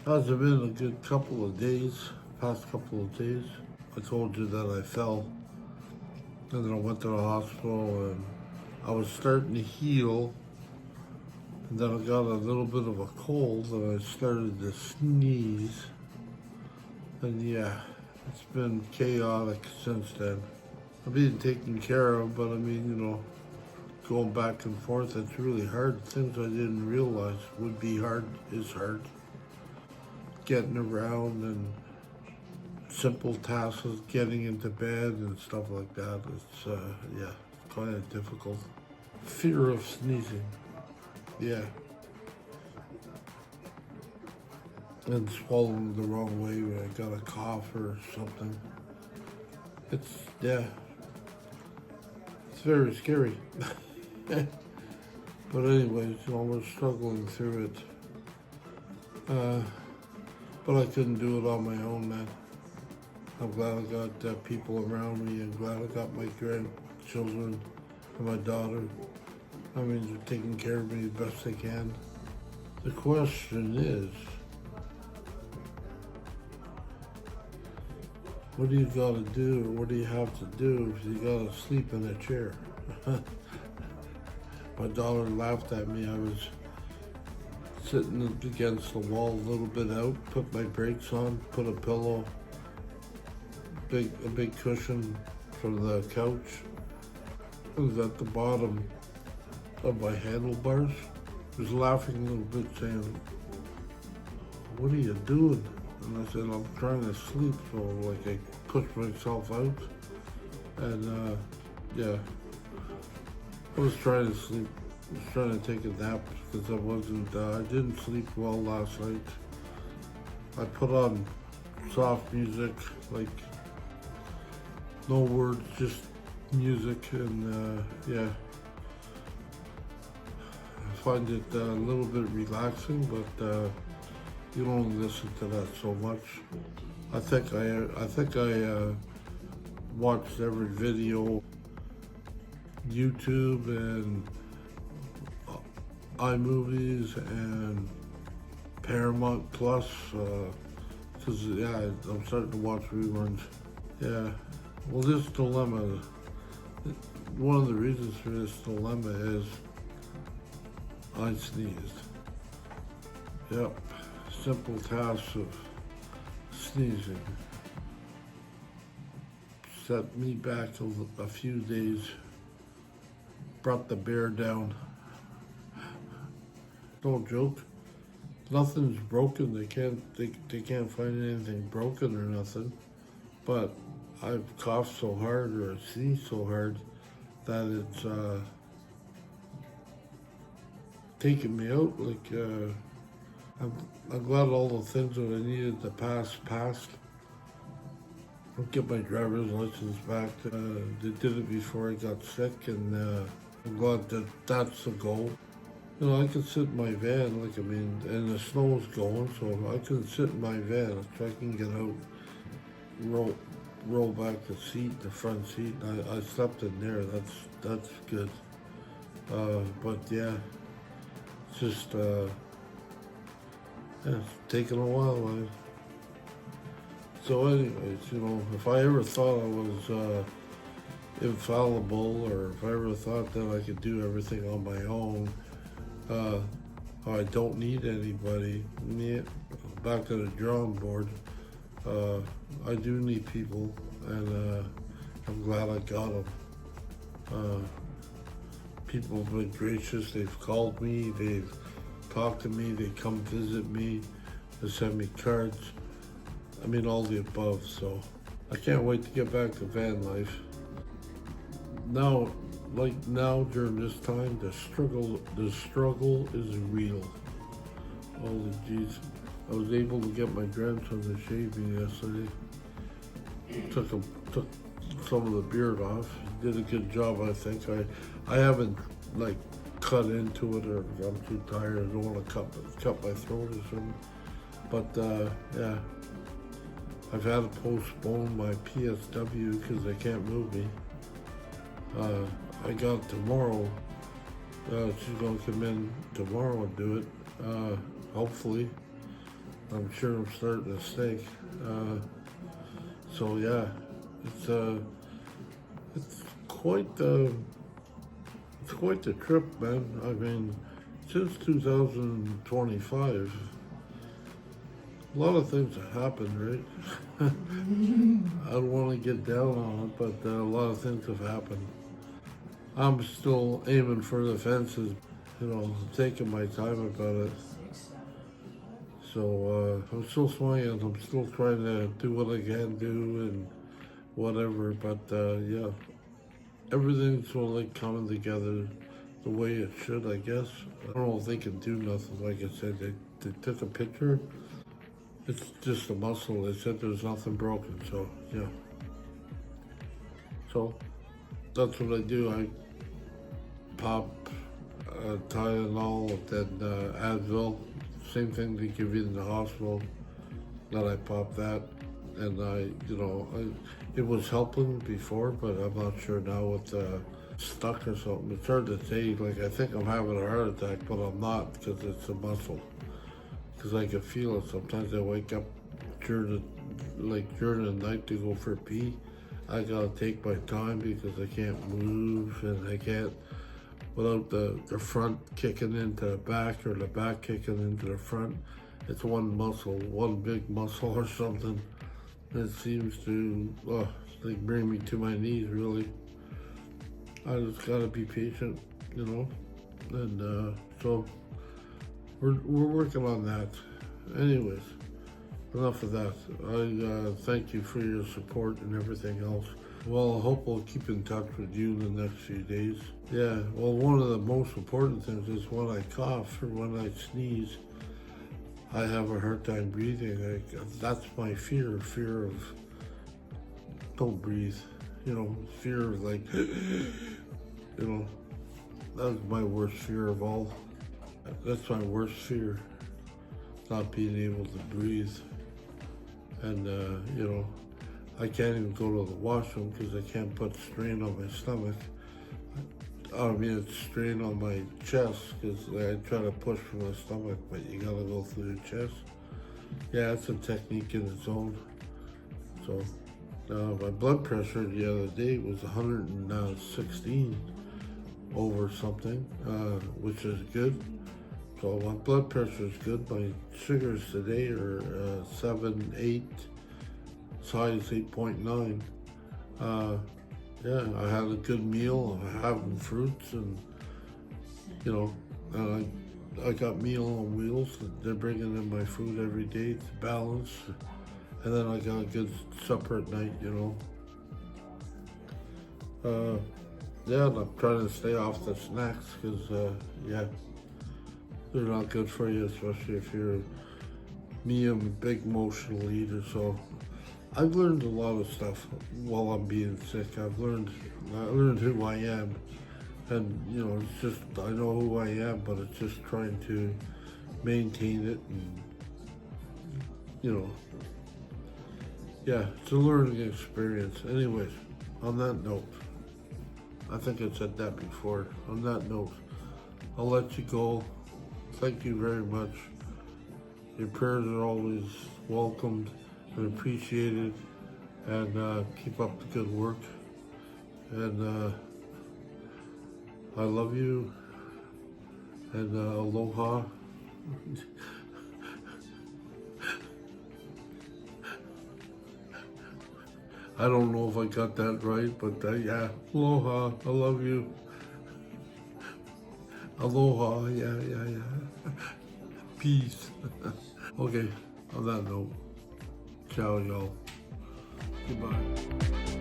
It's been a good couple of days, past couple of days. I told you that I fell, and then I went to the hospital, and I was starting to heal, and then I got a little bit of a cold, and I started to sneeze, and yeah, it's been chaotic since then. I'm being taken care of, but I mean, going back and forth, it's really hard. Things I didn't realize would be hard is hard. Getting around and simple tasks, getting into bed and stuff like that. Yeah, it's kind of difficult. Fear of sneezing, yeah, and swallowing the wrong way when I got a cough or something. Yeah, it's very scary. But anyways, we're struggling through it. Uh, but I couldn't do it on my own, man. I'm glad I got people around me. I'm glad I got my grandchildren and my daughter. I mean, they're taking care of me the best they can. The question is, what do you gotta do, or what do you have to do if you gotta sleep in a chair? My daughter laughed at me. I was sitting against the wall a little bit out, put my brakes on, put a pillow, a big cushion for the couch. It was at the bottom of my handlebars. I was laughing a little bit, saying, "What are you doing?" And I said, "I'm trying to sleep." So like I pushed myself out, and yeah, I was trying to sleep. I was trying to take a nap because I didn't sleep well last night. I put on soft music, like no words, just music, and yeah, I find it a little bit relaxing, but you don't listen to that so much. I think I watched every video, YouTube and iMovies and Paramount Plus, because yeah, I'm starting to watch reruns. Yeah, well, this dilemma. One of the reasons for this dilemma is I sneezed. Yep, simple task of sneezing set me back a few days, brought the bear down. No joke. Nothing's broken. They can't find anything broken or nothing. But I've coughed so hard or sneezed so hard that it's taking me out. I'm glad all the things that I needed to pass passed. I'll get my driver's license back. They did it before I got sick, and I'm glad that that's the goal. I could sit in my van, and the snow's going, so I can sit in my van so I can get out, roll, roll back the front seat. I slept in there. That's good. But yeah, it's just yeah, it's taking a while. So anyways, if I ever thought I was infallible, or if I ever thought that I could do everything on my own, I don't need anybody. Yeah, back to the drawing board. I do need people, and I'm glad I got them. People have been gracious. They've called me. They've talked to me. They come visit me. They send me cards. I mean, all the above. So I can't wait to get back to van life. Now during this time, the struggle is real. Holy jeez. I was able to get my grandson to shave me yesterday. Took some of the beard off. He did a good job, I think. I haven't cut into it, or I'm too tired. I don't want to cut my throat or something. But yeah, I've had to postpone my PSW because they can't move me. I got tomorrow. She's gonna come in tomorrow and do it. Hopefully, I'm sure I'm starting to stink. So yeah, it's quite it's quite the trip, man. I mean, since 2025, a lot of things have happened, right? I don't want to get down on it, but a lot of things have happened. I'm still aiming for the fences, taking my time about it. So I'm still swinging. I'm still trying to do what I can do and whatever. But yeah, everything's sort of like coming together the way it should, I guess. I don't know if they can do nothing. Like I said, they took a picture. It's just a muscle. They said there's nothing broken. So yeah. So that's what I do. I pop Tylenol, then Advil. Same thing they give you in the hospital. Then I pop that, and it was helping before, but I'm not sure now with stuck or something. It's hard to say. Like I think I'm having a heart attack, but I'm not because it's a muscle. Because I can feel it. Sometimes I wake up during the night to go for a pee. I gotta take my time because I can't move and I can't without the front kicking into the back or the back kicking into the front. It's one muscle, one big muscle or something. It seems to bring me to my knees really. I just gotta be patient, and so we're working on that. Anyways, enough of that. I thank you for your support and everything else. Well, I hope I'll keep in touch with you in the next few days. Yeah, well, one of the most important things is when I cough or when I sneeze, I have a hard time breathing. That's my fear of don't breathe. Fear of that's my worst fear of all. That's my worst fear, not being able to breathe. And, I can't even go to the washroom because I can't put strain on my stomach. It's strain on my chest because I try to push from my stomach, but you gotta go through the chest. Yeah, it's a technique in its own. So, my blood pressure the other day was 116 over something, which is good. So my blood pressure is good. My sugars today are 7, 8. Size 8.9. Yeah, I had a good meal. I'm having fruits and I got Meal on Wheels. They're bringing in my food every day to balance, and then I got a good supper at night. Yeah, and I'm trying to stay off the snacks because they're not good for you, especially if you're me. I'm a big emotional eater, so. I've learned a lot of stuff while I'm being sick. I learned who I am, and it's just I know who I am, but it's just trying to maintain it, and it's a learning experience. Anyways, on that note, I think I said that before. On that note, I'll let you go. Thank you very much. Your prayers are always welcomed and appreciated, and keep up the good work, and I love you, and aloha. I don't know if I got that right, but yeah, aloha, I love you. Aloha, yeah. Peace. Okay, on that note, ciao, y'all. Goodbye.